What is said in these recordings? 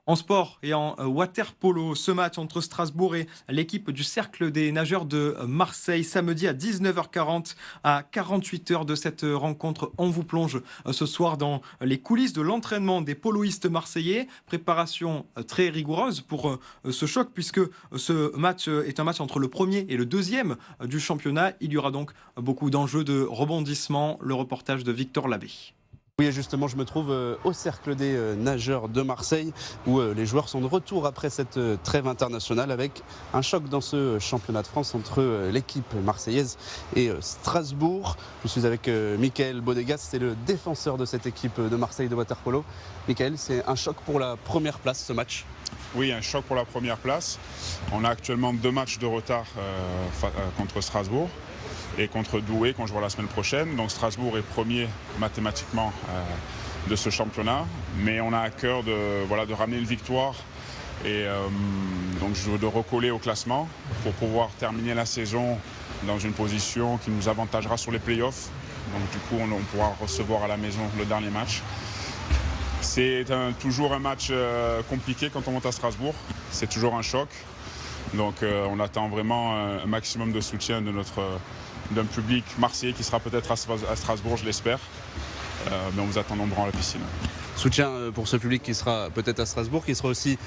En sport et en water polo, ce match entre Strasbourg et l'équipe du Cercle des nageurs de Marseille, samedi à 19h40, à 48 heures de cette rencontre. On vous plonge ce soir dans les coulisses de l'entraînement des poloistes marseillais. Préparation très rigoureuse pour ce choc, puisque ce match est un match entre le premier et le deuxième du championnat. Il y aura donc beaucoup d'enjeux de rebondissement. Le reportage de Victor Labbé. Oui, et justement, je me trouve au Cercle des nageurs de Marseille où les joueurs sont de retour après cette trêve internationale avec un choc dans ce championnat de France entre l'équipe marseillaise et Strasbourg. Je suis avec Mickaël Bodegas, c'est le défenseur de cette équipe de Marseille de water-polo. Mickaël, c'est un choc pour la première place ce match. Oui, un choc pour la première place. On a actuellement 2 matchs de retard contre Strasbourg et contre Douai qu'on jouera la semaine prochaine. Donc Strasbourg est premier mathématiquement de ce championnat, mais on a à cœur de ramener une victoire et donc de recoller au classement pour pouvoir terminer la saison dans une position qui nous avantagera sur les playoffs. Donc du coup on pourra recevoir à la maison le dernier match. C'est toujours un match compliqué quand on monte à Strasbourg, c'est toujours un choc. Donc on attend vraiment un maximum de soutien d'un public marseillais qui sera peut-être à Strasbourg, je l'espère. Mais on vous attend nombreux à la piscine. Soutien pour ce public qui sera peut-être à Strasbourg, qui sera aussi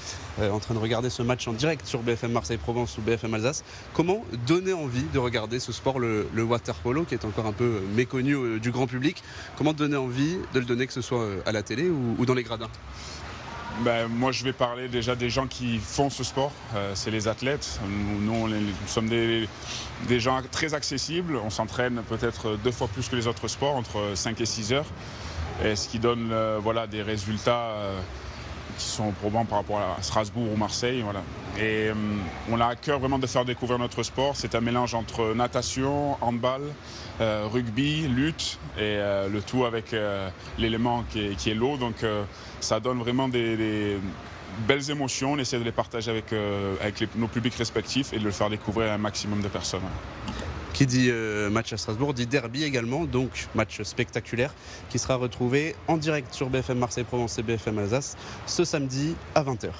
en train de regarder ce match en direct sur BFM Marseille-Provence ou BFM Alsace. Comment donner envie de regarder ce sport, le water-polo, qui est encore un peu méconnu du grand public? Comment donner envie de le donner, que ce soit à la télé ou dans les gradins? Moi, je vais parler déjà des gens qui font ce sport, c'est les athlètes. Nous sommes des gens très accessibles, on s'entraîne peut-être 2 fois plus que les autres sports, entre 5 et 6 heures, et ce qui donne des résultats qui sont probants par rapport à Strasbourg ou Marseille. Voilà. Et on a à cœur vraiment de faire découvrir notre sport. C'est un mélange entre natation, handball, rugby, lutte et le tout avec l'élément qui est l'eau. Donc ça donne vraiment des belles émotions. On essaie de les partager avec nos publics respectifs et de le faire découvrir à un maximum de personnes. Qui dit match à Strasbourg dit derby également, donc match spectaculaire qui sera retrouvé en direct sur BFM Marseille-Provence et BFM Alsace ce samedi à 20 h.